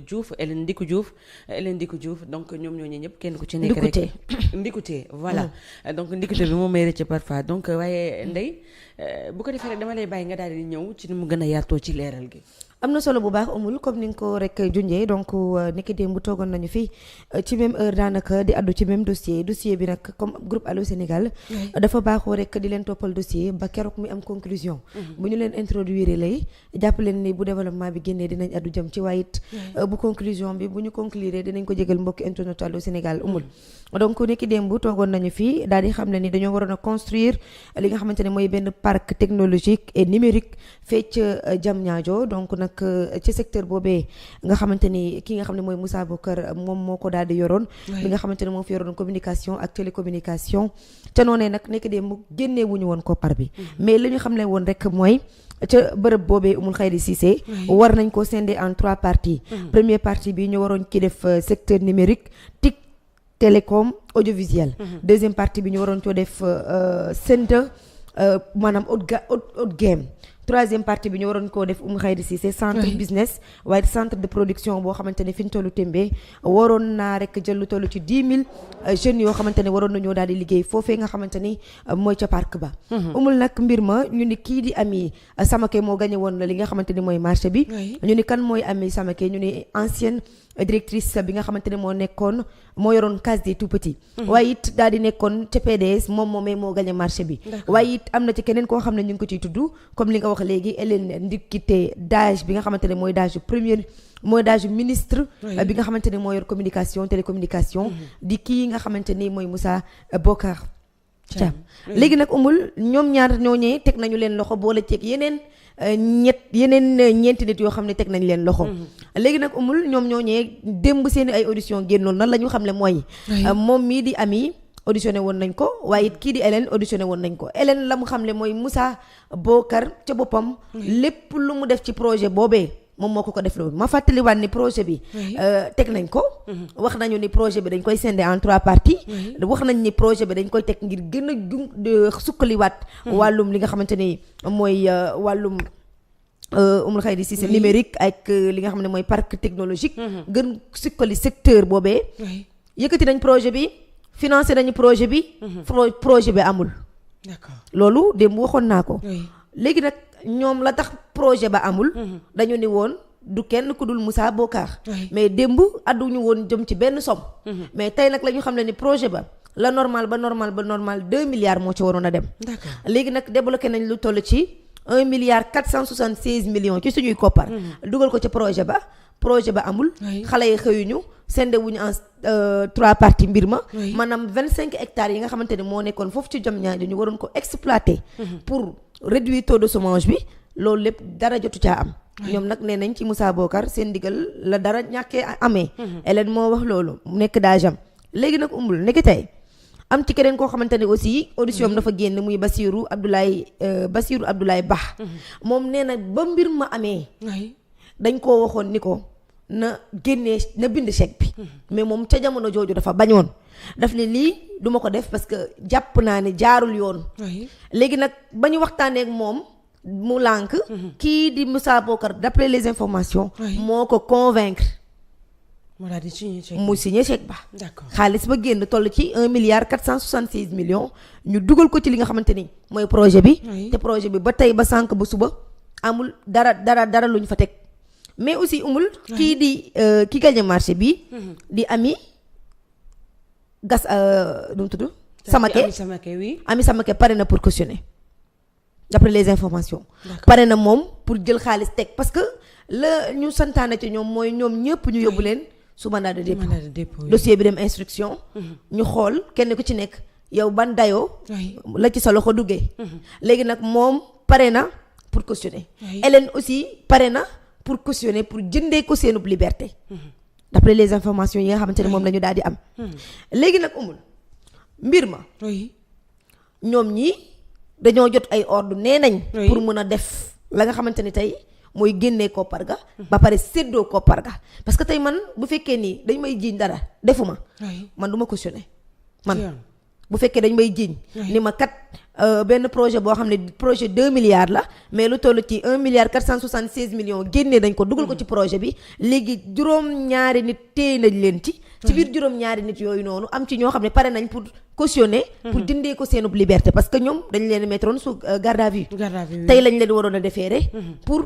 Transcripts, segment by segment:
Diouf Hélène Ndiku Diouf donc ñoom ñooñu ñëpp kenn ku ci nekk rek Ndikouté voilà donc Ndikouté bi moom may rëcc parfois donc waaye Ndeye bu ko defee rek dama lay bàyyi nga daal di ñëw ci ni mu gën a yaatoo ci leeral gi. am na solo bu baax amul comme ni nga ko rek junjee donc niki démb toogoon nañu fi ci même heure daanaka di addu ci même dossier bi nag comme groupe Allô Sénégal dafa baaxoo rek di leen toppal dossier ba keroog muy am conclusion bu ñu leen introduire lay jàpp leen ni bu développement bi génnee dinañ addu jëm ci waaye it bu conclusion bi bu ñu conclure dinañ ko jégal mbokki internet Allô Sénégal umul donc niki démb toogoon nañu fi daal di xam ne ni dañoo waroon a construire li nga xamante ne mooy benn parc technologique et numérique fee ca Diamniadio donc nag ci secteur boobee nga xamante ni ki nga xam ne mooy Moussa Bokar moom moo ko daal di yoroon bi nga xamante ne moo fi yoroon communication ak télécommunication ca noonee nag nekk dee mu génnee wuñu woon koppar bi mais li ñu xam ne woon rek mooy ca bërëb boobee Umul Khayri Cissé war nañ ko scinder en 3 parties première partie bi ñu waroon ci def secteur numérique TIC télécom audiovisuel deuxième partie bi ñu waroon coo def centre maanaam haute game troisième partie bi ñu waroon koo def Khayri Cissé centre business waaye centre de production boo xamante ne fi ñu tollu tembe waroon naa rek jël lu toll ci 10 000 jeunes yoo xamante ne waroon nañoo daal di liggéey foofee nga xamante ni mooy ca parc ba umul nag mbir ma ñu ni kii di Ami Samake moo gagné woon li nga xamante ni mooy marché bi ñu ni kan mooy Ami Samake ñu ni ancienne directrice bi nga xamante ne moo yoroon case des tout petits waaye it daal di nekkoon ca PDS moom moomee moo gagné marché bi waaye it am na ci keneen koo xam ne ñu ngi ko ciy tudd comme li nga wax léegi Hélène Ndiku Dage bi nga xamante ne mooy Dage ministre bi nga xamante ne moo yor communication télécommunication di kii nga xamante ni mooy Moussa Bokar Thiam léegi nag umul ñoom ñaar ñooñee teg nañu leen loxo boole ceeg yeneen ñeenti nit yoo xam ne teg nañ leen loxo léegi nag umul ñoom ñooñee démb seeni ay audition génnoon nan la ñu xam ne mooy moom mii di Ami auditionné woon nañ ko waaye it kii di Hélène auditionné woon nañ ko Hélène la mu xam ne mooy Moussa Bokar ca boppam lépp lu mu def ci projet boobee moom moo ko def loolu ma fàttaliwaat ni projet bi teg nañ ko wax nañu ni projet bi dañ koy scinder en 3 parties wax nañ ni projet bi dañ koy teg ngir gën a sukkaliwaat wàllum li nga xamante ni mooy wàllum Umul Khayri Cissé numérique ak li nga xam ne mooy parc technologique gën sukkali secteur boobee yëkkati nañ projet bi financé nañu projet bi projet bi amul d'accord loolu démb waxoon naa ko léegi nag ñoom la tax projet ba amul dañu ni woon du kenn ku dul Moussa Bokar mais démb adduñu woon jëm ci benn somme mais tey nag la ñu xam ne ni projet ba la normal 2 milliards moo ci waroon a dem léegi nag débloqué nañ lu toll ci 1 milliard 476 millions ci suñuy koppar dugal ko ci projet ba amul xale yi xëyuñu sende wuñu en 3 parties mbir ma maanaam 25 hectares yi nga xamante ne moo nekkoon foofu ci Diamniadio ñu waroon ko exploiter pour réduire taux de chômage bi loolu lépp dara jotu caa am ñoom nag nee nañ ci Moussa Bokar seen digal la dara ñàkkee amee Hélène moo wax loolu nekk daajam léegi nag umul nekk tey am ci keneen koo xamante ne aussi audition dafa génn muy Bassirou Abdoulaye Ba moom nee na ba mbir ma amee dañ koo waxoon ni ko na génnee na bind chèque bi mais moom ca jamono jooju dafa bañoon daf ne lii duma ko def parce que jàpp naa ne jaarul yoon léegi nag ba ñu waxtaanee ak moom mu lànk kii di Moussa Bokar d'après les informations moo ko convaincre mu signé chèque ba xaalis ba génn toll ci 1 milliard 466 millions ñu dugal ko ci li nga xamante ni mooy projet bi te projet bi ba tey ba sànq ba suba amul dara lu ñu fa teg mais aussi umul kii di ki gagné marché bi di Ami nu mu tudd Ami Samake pare na pour cautionner d'après les informations pare na moom pour jël xaalis teg parce que la ñu santaane ci ñoom mooy ñoom ñëpp ñu yóbbu leen su mandat de dépôt dossier bi dem instruction ñu xool kenn ku ci nekk yow ban dayoo la ci sa loxo duggee léegi nag moom pare na pour cautionner Hélène aussi pare na pour cautionner pour jëndee ko seenub liberté d'après les informations yi nga xamante ne moom la ñu daal di am léegi nag umul mbir ma ñoom ñii dañoo jot ay ordre nee nañ pour mën a def la nga xamante ni tey mooy génnee koppar ga ba pare séddoo koppar ga parce que tey man bu fekkee nii dañ may jiiñ dara defuma man du ma cautionner man bu fekkee dañ may jiiñ ni ma kat benn projet boo xam ne projet 2 milliards la mais lu toll ci 1 milliard 476 millions génnee dañ ko dugal ko ci projet bi léegi juróom-ñaari nit téye nañ leen ci biir juróom-ñaari nit yooyu noonu am ci ñoo xam ne pare nañ pour cautionner pour dindee ko seenub liberté parce que ñoom dañ leen mettroon sous garde à vue tey lañ leen waroon a déférer pour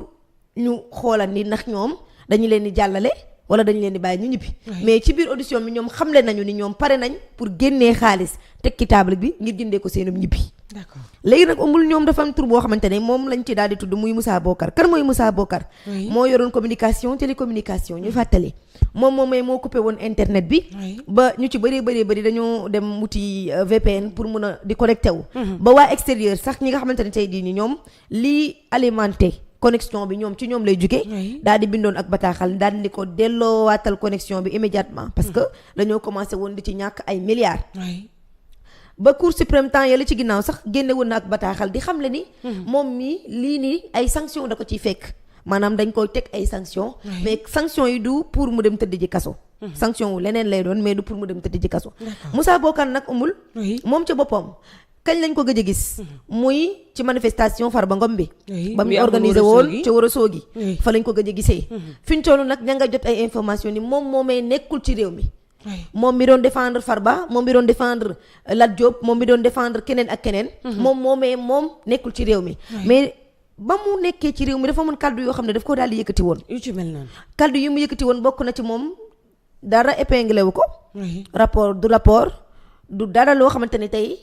ñu xoolal ni ndax ñoom dañu leen di jàllale wala dañu leen di bàyyi ñu ñibbi mais ci biir audition bi ñoom xamle nañu ni ñoom pare nañ pour génnee xaalis teg ci table bi ngir jëndee ko seenum ñibbi. D'accord. Léegi nag amul ñoom dafa am tur boo xamante ne moom lañ ci daal di tudd muy Moussa Bokar kan mooy Moussa Bokar. moo yoroon communication télécommunication ñu fàttali moom moo coupé woon internet bi. ba ñu ci bëri dañoo dem wuti VPN pour mun a di connecté wu. ba waa extérieur sax ñi nga xamante ne tey jii ni ñoom lii alimenté. connexion bi ñoom ci ñoom lay jóge daal di bindoon ak bataaxal daal di ko delloowaatal connexion bi immédiatement parce que dañoo commencé woon di ci ñàkk ay milliards ba Cour suprême temps yàlla ci ginnaaw sax génne woon na ak bataaxal di xam le ni moom mii lii nii ay sanction da ko ciy fekk maanaam dañ koy teg ay sanction mais sanction yi du pour mu dem tëdd ji kaso sanction wu leneen lay doon mais du pour mu dem tëdd ji kaso Moussa Bokar nag umul moom ca boppam kañ lañ ko gëj a gis muy ci manifestation Farba Ngom bi ba mu organisé woon ci Ourossogui fa lañ ko gëj a gisee fi ñu toll nag ña nga jot ay information ni moom moomee nekkul ci réew mi moom mi doon défendre Farba moom mi doon défendre Lat Diop moom mi doon défendre keneen ak keneen moom moomee moom nekkul ci réew mi mais ba mu nekkee ci réew mi dafa mën kaddu yoo xam ne daf ko daal di yëkkati woon yu ci mel noonu kaddu yi mu yëkkati woon bokk na ci moom dara épinglé wu ko rapport du dara loo xamante ne tey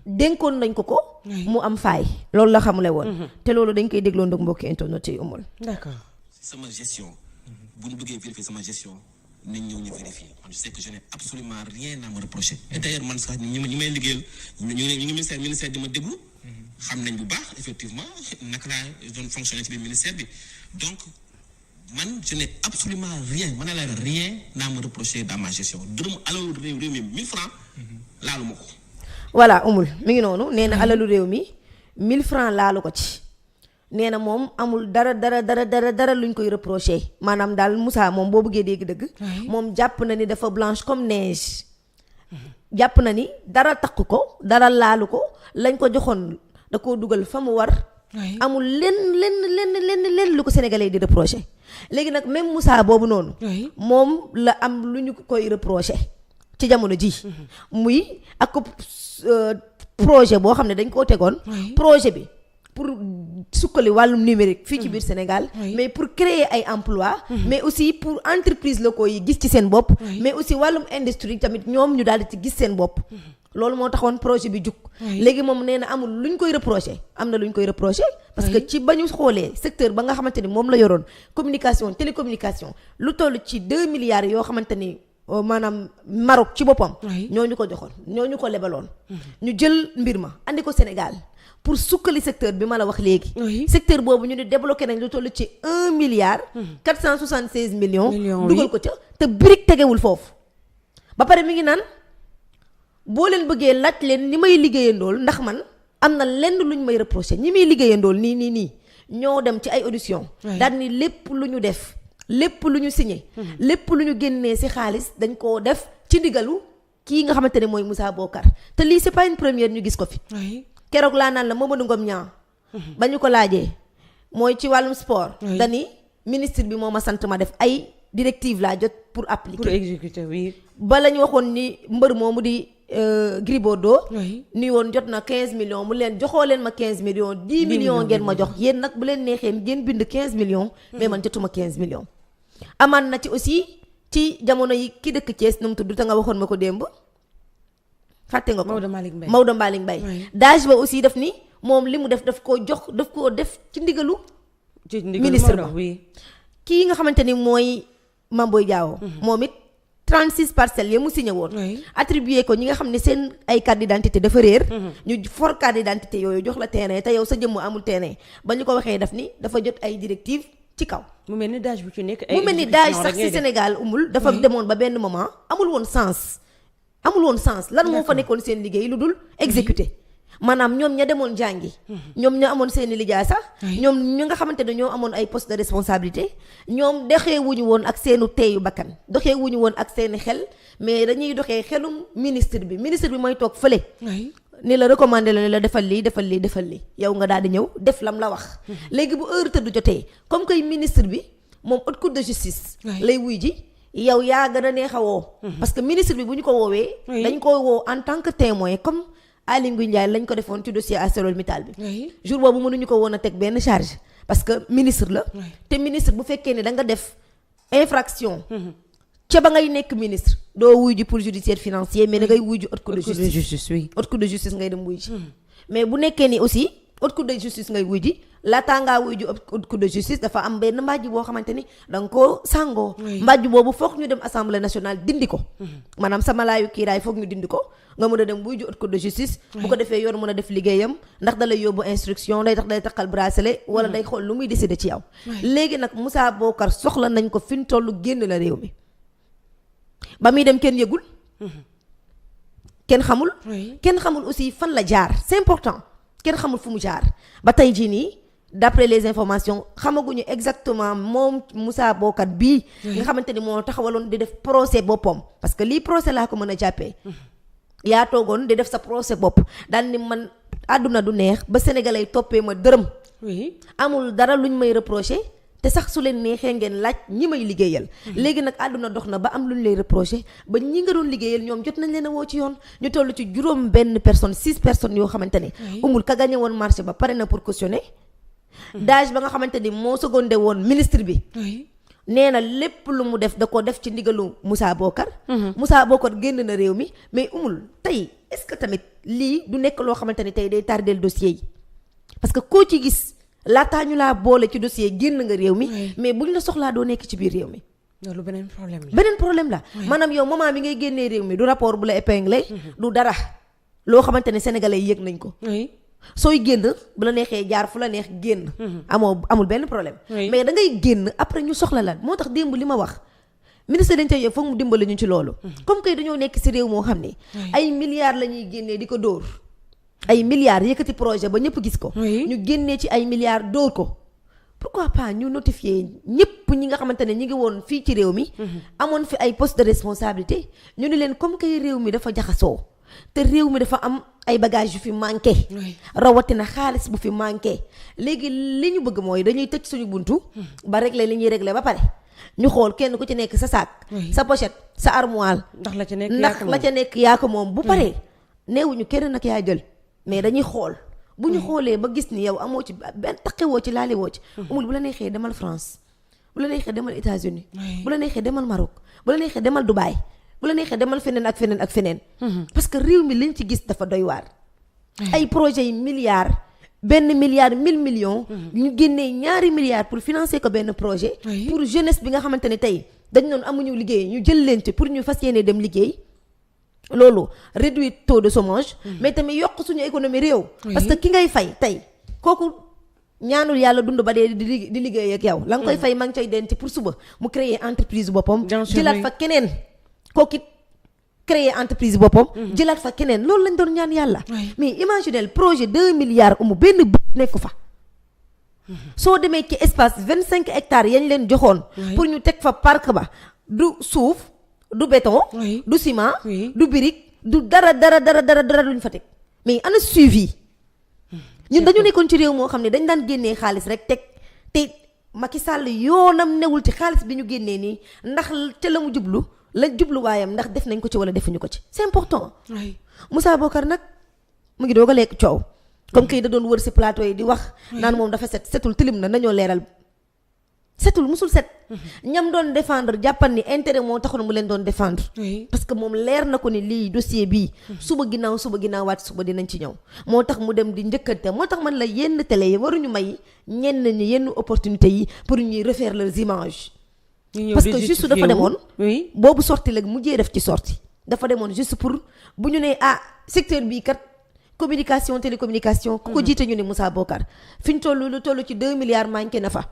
dénkoon nañ ko mu am faay loolu la xamule woon te loolu dañ koy dégloo ndog mbokki internet yi umul d'accord sama gestion bu ñu bëggee vérifier sama gestion nañ ñëw ñu vérifier man je sais que je n'ai absolument rien à me reprocher et d'ailleurs man sax ñi may liggéeyal ñu ngi ministère di ma déglu xam nañ bu baax effectivement naka laa doon fonctionner ci biir ministère bi donc man je n'ai absolument rien à me reprocher dans ma gestion dërëm alalu réew mi 1000 francs laalu ma ko voilà umul mi ngi noonu nee na alalu réew mi 1000 francs laalu ko ci nee na moom amul dara luñ koy reproché maanaam daal Moussa moom boo bëggee dégg dëgg moom jàpp na ni dafa blanche comme neige jàpp na ni dara takk ko dara laalu ko lañ ko joxoon da koo dugal fa mu war amul lenn lu ko sénégalais di reproché léegi nag même Moussa boobu noonu moom la am lu ñu koy reproché ci jamono ji muy ak projet boo xam ne dañ koo tegoon projet bi pour sukkali wàllum numérique fii ci biir Sénégal mais pour créer ay emploi mais aussi pour entreprise locaux yi gis ci seen bopp mais aussi wàllum industrie tamit ñoom ñu daal di ci gis seen bopp loolu moo taxoon projet bi jug léegi moom nee na amul luñ koy reproché am na luñ koy reproché parce que ci ba ñu xoolee secteur ba nga xamante ni moom la yoroon communication télécommunication lu toll ci 2 milliards yoo xamante ni maanaam Maroc ci boppam ñooñu ko joxoon ñooñu ko lebaloon ñu jël mbir ma andi ko Sénégal pour sukkali secteur bi ma la wax léegi secteur boobu ñu ne débloqué nañ lu toll ci 1 milliard 476 millions dugal ko ca te birig tegewul foofu ba pare mi ngi naan boo leen bëggee laaj leen ni may liggéeyandool ndax man am na lenn luñ may reproché ñi may liggéeyandool nii ñoo dem ci ay audition daal ni lépp lu ñu def lépp lu ñu signé lépp lu ñu génnee ci xaalis dañ koo def ci ndigalu kii nga xamante ne mooy Moussa Bokar te lii c'est pas une première ñu gis ko fi keroog laa naan la Mamadou Ngom ñaa ba ñu ko laajee mooy ci wàllum sport dani ministre bi moo ma sant ma def ay directive laa jot pour appliquer pour exécuter oui ba la ñu waxoon ni mbër moomu di Gris Bordeaux ni woon jot na 15 millions mu leen joxoo leen ma 15 millions 10 millions ngeen ma jox yéen nag bu leen neexee ngeen bind 15 millions mais man jotuma 15 millions amaan na ci aussi ci jamono yi ki dëkk Thiès nu mu tudd te nga waxoon ma ko démb fàtte nga ko Maodo Malick Mbaye daaj ba aussi daf ni moom li mu def daf koo def ci ndigalu ministre ba kii nga xamante ni mooy Mame Boye Diao moom it 36 parcelles ya mu signé woon attribué ko ñi nga xam ne seen ay carte d'identité dafa réer ñu for carte d'identité yooyu jox la terrain te yow sa jëmm amul terrain ba ñu ko waxee daf ni dafa jot ay directives ci kaw mu mel ni daaj bu ci nekk mu mel ni daaj sax ci Sénégal umul dafa demoon ba benn moment amul woon sens lan moo fa nekkoon seen liggéey lu dul exécuter maanaam ñoom ña demoon jàngi ñoom ña amoon seeni lijaasa ñoom ñu nga xamante ne ñoo amoon ay poste de responsabilité ñoom doxee wuñu woon ak seenu teeyu bakkan doxee wuñu woon ak seeni xel mais dañuy doxee xelum ministre bi mooy toog fële ni la recommandé la defal lii yow nga daal di ñëw def lam la wax. léegi bu heure tëdd jotee comme que ministre bi moom haute cour de justice. lay wuy ji yow yaa gën a neex a woo. parce que ministre bi bu ñu ko woowee. dañ ko woo en tant que témoin comme Aly Ngouille Ndiaye lañ ko defoon ci dossier ArcelorMittal bi. jour boobu mënuñu ko woon a teg benn charge parce que ministre la. te ministre bu fekkee ne da nga def infraction. ca ba ngay nekk ministre doo wuy ji pour judiciaire financier mais da ngay wuy ji haute cour de justice. haute cour de justice ngay dem wuy ji. mais bu nekkee ni aussi haute cour de justice ngay wuy ji laataa ngaa wuy ji haute cour de justice dafa am benn mbàjj boo xamante ni da nga koo sàngoo. mbàjj boobu foog ñu dem assemblée nationale dindi ko. maanaam sama laayu kiiraay foog ñu dindi ko nga mën a dem wuy ji haute cour de justice. bu ko defee yoon mën a def liggéeyam ndax da lay yóbbu instruction day tax day takkal bracelet wala day xool lu muy décider ci yow. léegi nag Moussa Bocar soxla nañ ko fi ñu toll génn la réew mi ba muy dem kenn yëgul. kenn xamul aussi fan la jaar c'est important kenn xamul fu mu jaar ba tey jii nii d'après les informations xamaguñu exactement moom Moussa Bocar bii nga xamante ni moo taxawaloon di def procès boppam parce que lii procès laa ko mën a jàppee. yaa toogoon di def sa procès bopp daal ni man àdduna du neex ba sénégalais yi toppee ma dërëm. amul dara luñ may reprocher te sax su leen neexee ngeen laaj ñi may liggéeyal. léegi nag àdduna dox na ba am luñ lay reprocher ba ñi nga doon liggéeyal ñoom jot nañ leen a woo ci yoon ñu toll ci juróom benn personne 6 personnes yoo xamante ne. umul ka gagné woon marché ba pare na pour cautionner. dage ba nga xamante ni moo secondé woon ministre bi. nee na lépp lu mu def da ko def ci ndigalu Moussa Bocar. Moussa Bocar génn na réew mi mais umul tey est-ce que tamit lii du nekk loo xamante ni tey day tardel dossier yi parce que koo ci gis. laataa ñu laa boole ci dossier génn nga réew mi mais buñ la soxlaa doo nekk ci biir réew mi. loolu beneen problème la. maanaam yow moment bi ngay génnee réew mi du rapport bu la épinglé. du dara loo xamante ne sénégalais yëg nañ ko. sooy génn bu la neexee jaar fu la neex génn. amul benn problème. mais da ngay génn après ñu soxla la moo tax démb li ma wax ministre dañ tey foog mu dimbali ñu ci loolu. comme que dañoo nekk ci réew moo xam ne. ay milliards la ñuy génnee di ko dóor. ay milliards yëkkati projet ba ñëpp gis ko. ñu génnee ci ay milliards dóor ko. pourquoi pas ñu notifier ñëpp ñi nga xamante ne ñi ngi woon fii ci réew mi. amoon fi ay poste de responsabilité ñu ni leen comme que réew mi dafa jaxasoo te réew mi dafa am ay bagages yu fi manqué. rawatina xaalis bu fi manqué. léegi li ñu bëgg mooy dañuy tëj suñu buntu. ba régler li ñuy régler ba pare. ñu xool kenn ku ci nekk sa sac. sa pochette sa armoire. ndax la ca nekk yaa ko moom bu paree. neewuñu kenn nag yaa jël. mais dañuy xool bu ñu xoolee ba gis ni yow amoo ci benn taqewoo ci laalewoo ci. umul bu la neexee demal France bu la neexee demal États-Unis bu la neexee demal Maroc bu la neexee demal Dubaï bu la neexee demal feneen ak feneen ak feneen. parce que réew mi liñ ci gis dafa doy waar. ay projets yi milliards benn milliard 1000 millions. ñu génnee ñaari milliards pour financer ko benn projet. pour jeunesse bi nga xamante ne tey dañ doon amuñu liggéey ñu jël leen ci pour ñu fas yéene dem liggéey. loolu réduire taux de chômage. mais tamit yokk suñu économie réew. parce que ki ngay fay tey kooku ñaanul yàlla dund ba dee di liggéey ak yow. la nga koy fay maa ngi cay denc pour suba mu créer entreprise boppam. jëlaat fa keneen kooku it créer entreprise boppam. jëlaat fa keneen loolu lañ doon ñaan yàlla. mais imaginez projet 2 milliards benn bët nekku fa. soo demee ci espace 25 hectares yañ leen joxoon. pour ñu teg fa parc ba du suuf. du béton. du ciment. du brique du dara duñ fa teg mais ana suivi. ñun dañu nekkoon ci réew moo xam ne dañ daan génnee xaalis rek teg te Macky Sall yoonam newul ci xaalis bi ñu génnee nii ndax ca la mu jublu la jubluwaayam ndax def nañ ko ci wala defuñu ko ci c'est important. Moussa Bocar nag mu ngi doog a lekk coow. comme que da doon wër si plateau yi di wax. naan moom dafa setul tilim na nañoo leeral. setul musul set. ñam doon défendre jàppal ni intérêt moo taxoon mu leen doon défendre. parce que moom leer na ko ni lii dossier bii. suba ginnaaw waat suba dinañ ci ñëw. moo tax mu dem di njëkkante moo tax man la yenn télé yi waruñu may ñenn ñi yenn opportunité yi pour ñuy refaire leurs images. parce que juste dafa demoon. boobu sorti la mujjee def ci sorti dafa demoon juste pour bu ñu nee secteur bii kat communication télécommunication. ku ko jiite ñu ne Moussa Bocar fi ñu toll lu toll ci 2 milliards manqué na fa.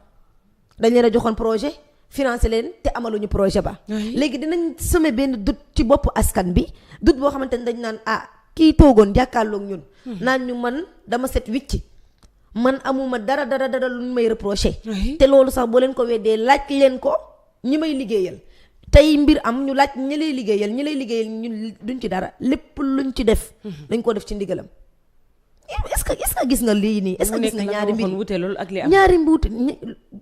dañ leen a joxoon projet financé leen te amaluñu projet ba. léegi dinañ semé benn doute ci bopp askan bi doute boo xamante ne dañ naan kii toogoon jàkkaarloog ñun. naan ñu man dama set wicc man amuma dara lu may reproché. te loolu sax boo leen ko weddee laaj leen ko ñi may liggéeyal tey mbir am ñu laaj ñi lay liggéeyal ñun duñ ci dara lépp luñ ci def dañ ko def ci ndigalam. est-ce que gis nga lii nii est-ce que gis nga ñaari mbir ñaari mbuute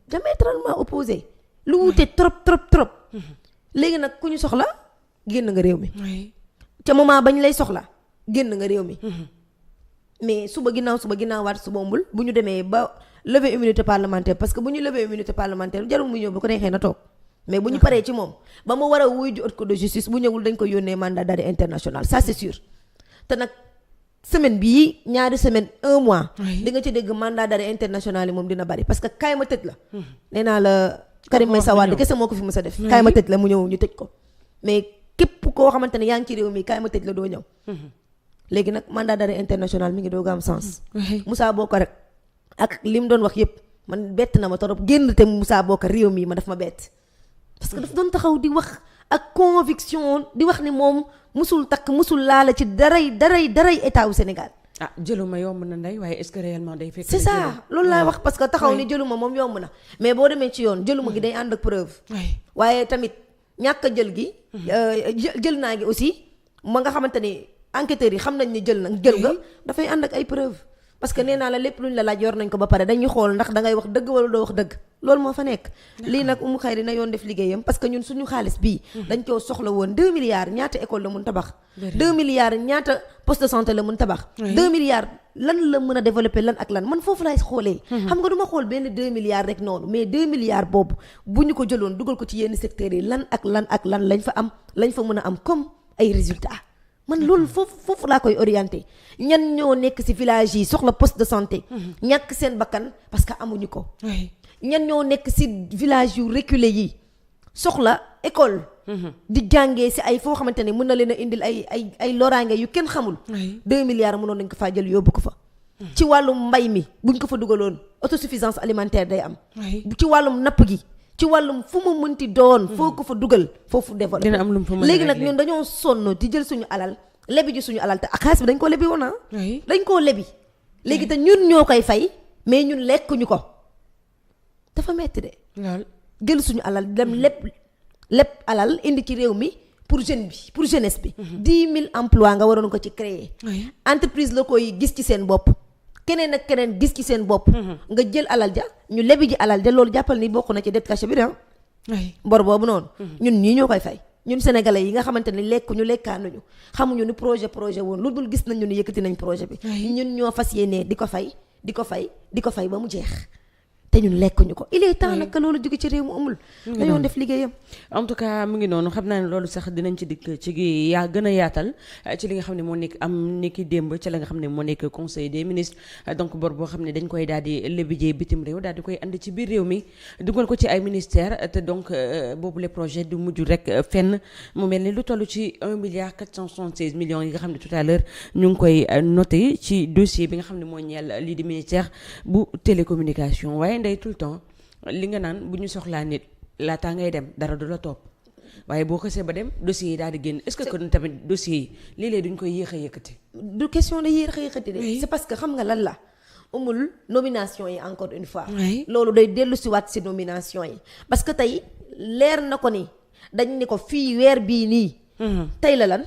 diamétralement opposé lu wute trop léegi nag ku ñu soxla génn nga réew mi ca moment bañ lay soxla génn nga réew mi mais suba ginnaaw waat suba mbul bu ñu demee ba lever immunité parlementaire parce que bu ñu lever immunité parlementaire jarul muy ñëw bu ko neexee na toog mais bu ñu paree ci moom ba mu war a wuy ji haute cour de justice bu ñëwul dañ ko yónnee mandat d'arrêt international ça c'est sûr te nag semaine bii ñaari semaine 1 mois di nga ci dégg mandat d'arrêt international yi moom dina bari parce que kaay ma tëj la nee naa la Karim Meïssa Wade kese moo ko fi mës a def kaay ma tëj la mu ñëw ñu tëj ko mais képp koo xamante ne yaa ngi ci réew mi kaay ma tëj la doo ñëw léegi nag mandat d'arrêt international mi ngi doog a am sens Moussa Bokar rek ak li mu doon wax yépp man bett na ma torop génn te Moussa Bokar réew mi ma daf ma bett parce que daf doon taxaw di wax ak conviction di wax ni moom musul takk musul laala ci daray état wu Sénégal. jëluma yomb na ndey waaye est-ce que réellement day fekk. c'est ça loolu laa wax parce que taxaw ni jëluma moom yomb na mais boo demee ci yoon jëluma gi day ànd ak preuve. waaye tamit ñàkk a jël gi. jël naa gi aussi ma nga xamante ni enquêteurs yi xam nañ ni jël nga dafay ànd ak ay preuve parce que nee naa la lépp luñ la laaj yor nañ ko ba pare dañuy xool ndax dangay wax dëgg wala doo wax dëgg loolu moo fa nekk. lii nag Oumou Khayri na yoon def liggéeyam parce que ñun suñu xaalis bii. dañ koo soxla woon 2 milliards ñaata école la mun tabax. 2 milliards ñaata poste de santé la mun tabax. 2 milliards lan la mën a développer lan ak lan man foofu laay xoolee. xam nga du ma xool benn 2 milliards rek noonu mais 2 milliards boobu bu ñu ko jëloon dugal ko ci yenn secteurs yi lan ak lan lañ fa mën a am comme ay résultats. man loolu foofu laa koy orienté ñan ñoo nekk ci village yi soxla poste de santé ñàkk seen bakkan parce que amuñu ko ñan ñoo nekk ci village yu reculé yi soxla école di jàngee ci ay foo xamante ne mën na leen a indil ay loraange yu kenn xamul 2 milliards mënoon nañ ko faa jël yóbbu ko fa ci wàllum mbay mi buñ ko fa dugaloon autosuffisance alimentaire day am ci wàllum napp gi ci wàllum fu mu mënti doon foo ko fa dugal foofu développé dina am lu mu fa mën léegi nag ñun dañoo sonn di jël suñu alal lebi ji suñu alal te ak xaalis bi dañ koo lebi woon dañ koo lebi léegi te ñun ñoo koy fay mais ñun lekkuñu ko dafa metti de jël suñu alal dem lépp alal indi ci réew mi pour jeunesse bi 10 000 emplois nga waroon ko ci créer entreprise la koy gis ci seen bopp keneen ak keneen gis ci seen bopp nga jël alal ja ñu lebi ji alal ja loolu jàppal ni bokk na ci dette cachée bi bor boobu noonu ñun ñii ñoo koy fay ñun sénégalais yi nga xamante ni lekkaanuñu xamuñu ni projet woon lu dul gis nañu ni yëkkati nañ projet bi ñun ñoo fas yéenee di ko fay ba mu jeex te ñun lekkuñu ko il est temps nag loolu jóge ci réew mu amul dañoo def liggéeyam en tout cas mu ngi noonu xam naa ne loolu sax dinañ ci dikk ci gën a yaatal ci li nga xam ne moo nekk am niki démb ci la nga xam ne moo nekk conseil des ministres donc bor boo xam ne dañ koy daal di lebijee bitim réew daal di koy andi ci biir réew mi dugal ko ci ay ministère te donc boobu les projets du mujj rek fenn mu mel ni lu toll ci 1 milliard 476 millions yi nga xam ne tout à l'heure ñu ngi koy noté ci dossier bi nga xam ne moo ñeel lii di ministère bu télécommunication waaye ndey tout le temps li nga naan bu ñu soxlaa nit laataa ngay dem dara du la topp waaye boo xasee ba dem dossier yi daal di génn est-ce que kon tamit dossier yi léeg-léeg duñ koy yéex a yëkkati. du question de yéex a yëkkati de. c'est parce que xam nga lan la amul nomination yi encore une fois. loolu day dellu si waat si nomination yi parce que tey leer na ko ni dañ ni ko fii weer bii nii. tey la lan.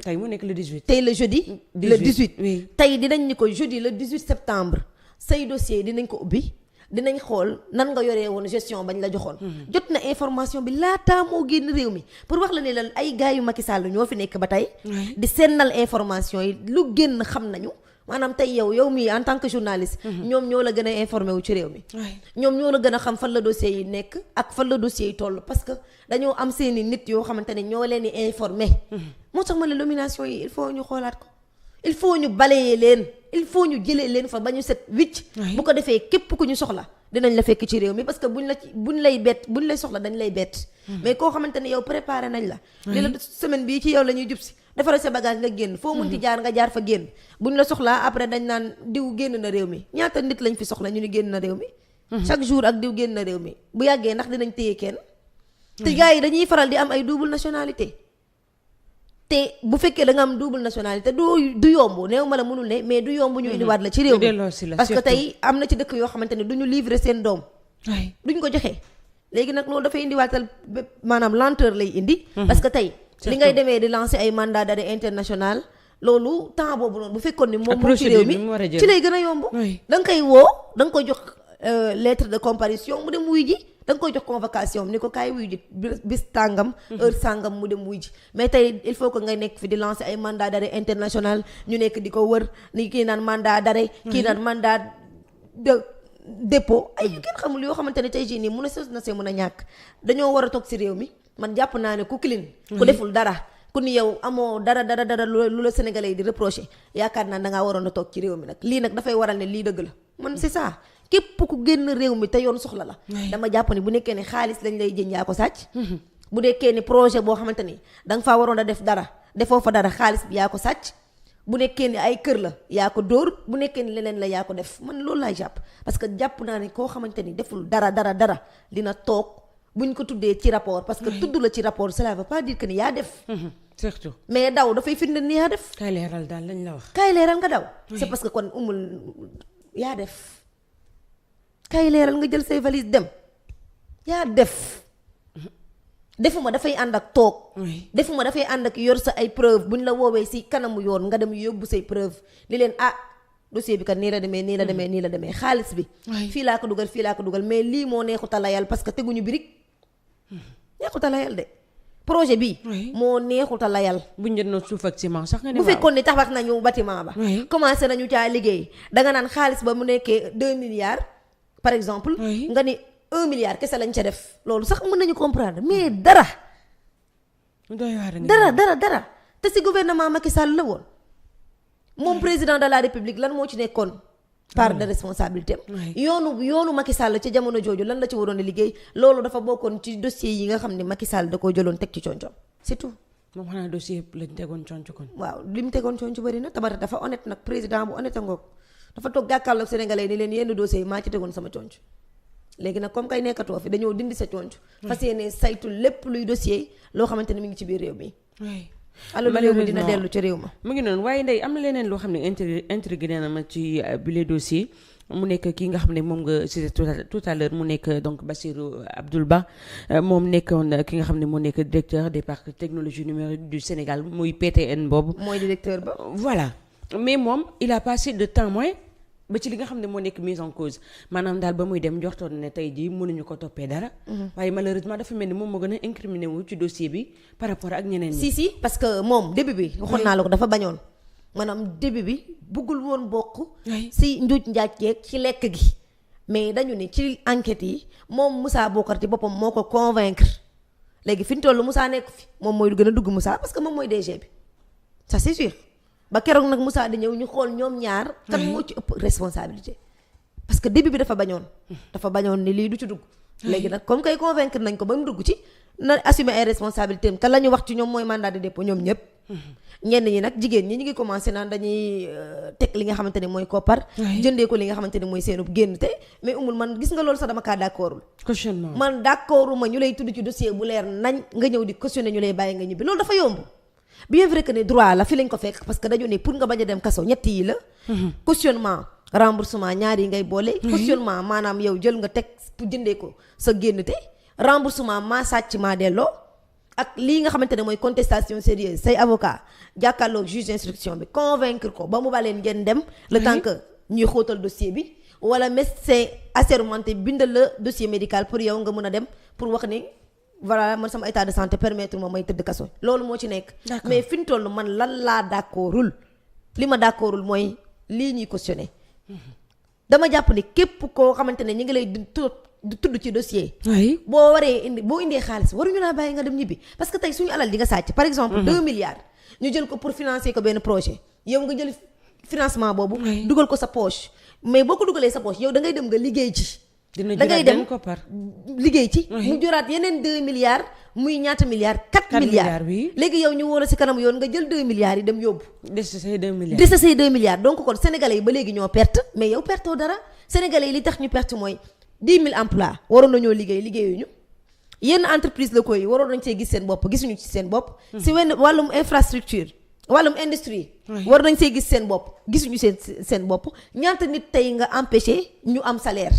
tey mu nekk le 18. tey le jeudi. le 18 tey dinañ ni ko jeudi le 18 septembre say dossier dinañ ko ubbi. dinañ xool nan nga yoree woon gestion bañ la joxoon jot na information bi laataa moo génn réew mi pour wax la ne lan ay gars yu Macky Sall ñoo fi nekk ba tey di sennal information yi lu génn xam nañu maanaam tey yow mii en tant que journaliste ñoom ñoo la gën a informé wu ci réew mi ñoom ñoo la gën a xam fan la dossier yi nekk ak fan la dossier yi toll parce que dañoo am seeni nit yoo xamante ne ñoo leen di informé moo tax ma ne nomination yi il faut ñu xoolaat ko il faut ñu balayer leen il faut ñu jëlee leen fa ba ñu set wicc bu ko defee képp ku ñu soxla dinañ la fekk ci réew mi parce que buñ lay soxla dañ lay bett mais koo xamante ne yow préparé nañ la li la semaine bii ci yow la ñuy jub si defaral sa bagage nga génn foo mënti jaar nga jaar fa génn buñ la soxlaa après dañ naan diw génn na réew mi ñaata nit lañ fi soxla ñu ni génn na réew mi chaque jour ak diw génn na réew mi bu yàggee ndax dinañ téye kenn te gars yi dañuy faral di am ay double nationalité te bu fekkee da nga am double nationalité du yomb néew ma la mënul ne mais du yomb ñu indiwaat la ci réew mi parce que tey am na ci dëkk yoo xamante ne du ñu livrer seen doom duñ ko joxe léegi nag loolu dafay indiwaatal maanaam lenteur lay indi. parce que tey li ngay demee di lancer ay mandat d'arrêt international loolu temps boobu noonu bu fekkoon ni moom ci réew mi ci lay gën a yomb. da nga koy woo da nga koy jox lettre de comparution mu dem wuy ji da nga koy jox convocation ni ko kaay wuy ji bis tàngam heure sàngam mu dem wuy ji mais tey il faut que ngay nekk fi di lancer ay mandat d'arrêt international ñu nekk di ko wër ni kii naan mandat d'arrêt kii naan mandat de dépôt ay kenn xamul yoo xamante ne tey jii nii mun a sos na see mën a ñàkk dañoo war a toog si réew mi man jàpp naa ne ku clean ku deful dara ku ni yow amoo dara lu la sénégalais yi di reproché yaakaar naa dangaa waroon a toog ci réew mi nag lii nag dafay waral ne lii dëgg la man c'est ça képp ku génn réew mi te yoon soxla la dama jàpp ni bu nekkee ne xaalis lañ lay jën yaa ko sàcc bu nekkee ni projet boo xamante ni danga faa waroon a def dara defoo fa dara xaalis bi yaa ko sàcc bu nekkee ni ay kër la yaa ko dóor bu nekkee ni leneen la yaa ko def man loolu laay jàpp parce que jàpp naa ne koo xamante ni deful dara dina toog buñ ko tuddee ci rapport parce que tudd la ci rapport cela veut pas dire que ni yaa def surtout mais daw dafay firnde ni yaa def kaay leeral daal lañ la wax kaay leeral nga daw c'est parce que kon umul yaa def kaay leeral nga jël say valise dem yaa def defuma dafay ànd ak toog defuma dafay ànd ak yor sa ay preuve buñ la woowee si kanamu yoon nga dem yóbbu say preuve li leen dossier bi kat nii la demee xaalis bi fii laa ko dugal mais lii moo neexuta layal parce que teguñu birig neexuta layal de projet bi moo neexuta layal buñ jëndoon suuf ak ciment sax nga ne bu fekkoon ni tabax nañu bâtiment ba commencé nañu caa liggéey danga naan xaalis ba mu nekkee 2 milliards par exemple nga ni 1 milliard kese lañ ca def loolu sax mën nañu comprendre mais dara te si gouvernement Macky Sall la woon moom président de la république lan moo ci nekkoon part de responsabilité yoonu Macky Sall ci jamono jooju lan la ci waroon a liggéey loolu dafa bokkoon ci dossier yi nga xam ne Macky Sall da koo jëloon teg ci coñcoom c'est tout moom xanaa dossier lañ tegoon conc kon waaw li mu tegoon conc bëri na tabarate dafa honnête nag président bu honnête a ngoog dafa toog jàkkaarloog sénégalais ni leen yenn dossiers yi maa ci tegoon sama conc léegi nag comme kay nekkatoo fi dañoo dindi sa conc fas yéene saytu lépp luy dossier loo xamante ne mi ngi ci biir réew mi alors réew mi dina dellu ci réew ma mu ngi noonu waaye ndey am na leneen loo xam ne intrigué na ma ci bile dossier mu nekk kii nga xam ne moom nga cité tout à l'heure mu nekk donc Bassirou Abdoul Ba moom nekkoon ki nga xam ne moo nekk directeur des parcs technologie numérique du Sénégal muy PTN boobu mooy directeur ba voilà mais moom il a passé de témoin ba ci li nga xam ne moo nekk mise en cause maanaam daal ba muy dem njortoon ne tey jii mënuñu ko toppee dara waaye malheureusement dafa mel ni moom moo gën a incriminé wu ci dossier bi par rapport ak ñeneen ñi si parce que moom début bi waxoon naa la ko dafa bañoon maanaam début bi buggul woon bokk si njuuj njaaj yeeg ci lekk gi mais dañu ne ci enquête yi moom Moussa Bokar ci boppam moo ko convaincre léegi fi ñu toll Moussa nekk fi moom mooy gën a dugg Moussa parce que moom mooy DG bi ça c'est sûr ba keroog nag Moussa di ñëw ñu xool ñoom ñaar kan moo ci ëpp responsabilité parce que début bi dafa bañoon ni lii du ci dugg léegi nag comme kay convaincre nañ ko ba mu dugg ci na assumer ay responsabilités am te la ñu wax ci ñoom mooy mandat de dépôt ñoom ñëpp ñenn ñi nag jigéen ñi ñu ngi commencé naan dañuy teg li nga xamante ne mooy koppar jëndee ko li nga xamante ne mooy seenub génn te mais umul man gis nga loolu sax dama kaa d'accordul cautionnement man d'accorduma ñu lay tudd ci dossier bu leer nañ nga ñëw di cautionner ñu lay bàyyi nga ñibbi loolu dafa yomb bien vrai que ne droit la fi lañ ko fekk parce que dañu ne pour nga bañ a dem kaso ñett yi la cautionnement remboursement ñaar yi ngay boole cautionnement maanaam yow jël nga teg pour jëndee ko sa génn te remboursement maa sàcc maa delloo ak lii nga xamante ne mooy contestation sérieuse say avocat jàkkaarloog juge d'instruction bi convaincre ko ba mu baleen ngeen dem le temps que ñuy xóotal dossier bi wala médecin assermenté bindal la dossier médical pour yow nga mën a dem pour wax ni voilà man sama état de santé permettre ma may tëdd kaso loolu moo ci nekk mais fi ñu toll man lan laa d'accordul li ma d'accordul mooy lii ñuy cautionné dama jàpp ni képp koo xamante ne ñi ngi lay tudd ci dossier boo waree boo indee xaalis waruñu laa bàyyi nga dem ñibbi parce que tey suñu alal di nga sàcc par exemple 2 milliards ñu jël ko pour financer ko benn projet yow nga jël financement boobu dugal ko sa poche mais boo ko dugalee sa poche yow da ngay dem nga liggéey ci da ngay dem liggéey ci mu joraat yeneen 2 milliards muy ñaata milliards 4 milliards léegi yow ñu wóor a si kanam yoon nga jël 2 milliards yi dem yóbbu des say 2 milliards donc kon sénégalais yi ba léegi ñoo perte mais yow pertoo dara sénégalais yi li tax ñu perte mooy 10 000 emplois waroon nañoo liggéeyuñu yenn entreprise locaux yi waroon nañ see gis seen bopp gisuñu ci seen bopp si wenn wàllum infrastructure wàllum industrie war nañ see gis seen bopp gisuñu seen bopp ñaata nit tey nga empêché ñu am salaire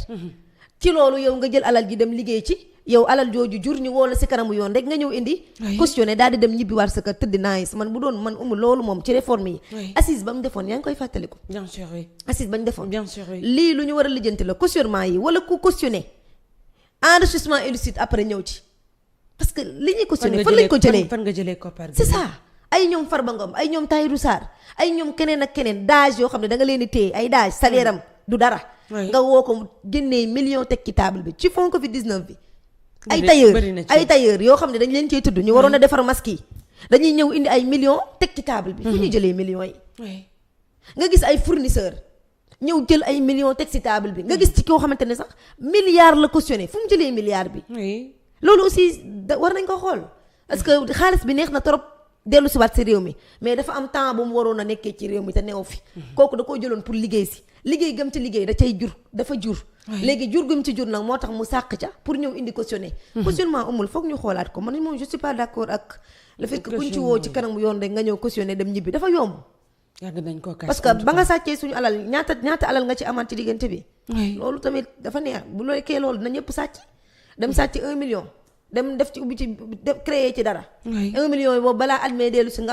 ci loolu yow nga jël alal ji dem liggéey ci yow alal jooju jur ñu woo la si kanamu yoon rek nga ñëw indi cautionné daal di dem ñibbi war sa kër tëdd nice man bu doon man loolu moom ci réforme yi assise ba mu defoon yaa ngi koy fàttaliku bien sûr oui assise ba ñu defoon bien sûr oui lii lu ñu war a lijjanti la cautionnement yi wala ku cautionné enrichissement illicite après ñëw ci parce que li ñuy cautionné fan lañ ko jëlee fan nga jëlee koppar c'est ça ay ñoom Farba Ngom ay ñoom Tahirou Sarr ay ñoom keneen ak keneen dage yoo xam ne da nga leen di téye ay dage salaire am du dara nga woo ko génnee million teg ci table bi ci fond Covid 19 bi ay tailleur yoo xam ne dañ leen cey tudd ñu waroon a defar masque yi dañuy ñëw indi ay millions teg ci table bi fu ñu jëlee millions yi nga gis ay fournisseur ñëw jël ay millions teg ci table bi nga gis ci koo xamante ne sax milliard la cautionné fu mu jëlee milliard bi loolu aussi war nañ ko xool parce que xaalis bi neex na trop dellu si waat si réew mi mais dafa am temps bu mu waroon a nekkee ci réew mi te neew fi kooku da koo jëloon pour liggéey si liggéey gëm ci liggéey da cay dafa jur léegi jur gëm ci jur nag moo tax mu sàq ca pour ñëw indi cautionné cautionnement amul foog ñu xoolaat ko man moom je suis pas d'accord ak le fait que kuñ ci woo ci kanamu yoon rek nga ñëw cautionné dem ñibbi dafa yomb yàgg nañ ko parce que ba nga sàccee suñu alal ñaata alal nga ci amaat ci diggante bi loolu tamit dafa neex bu lekkee loolu na ñëpp sàcc dem sàcc 1 million dem def ci ubbi ci créer ci dara 1 million yi boobu balaa at mee dellu si nga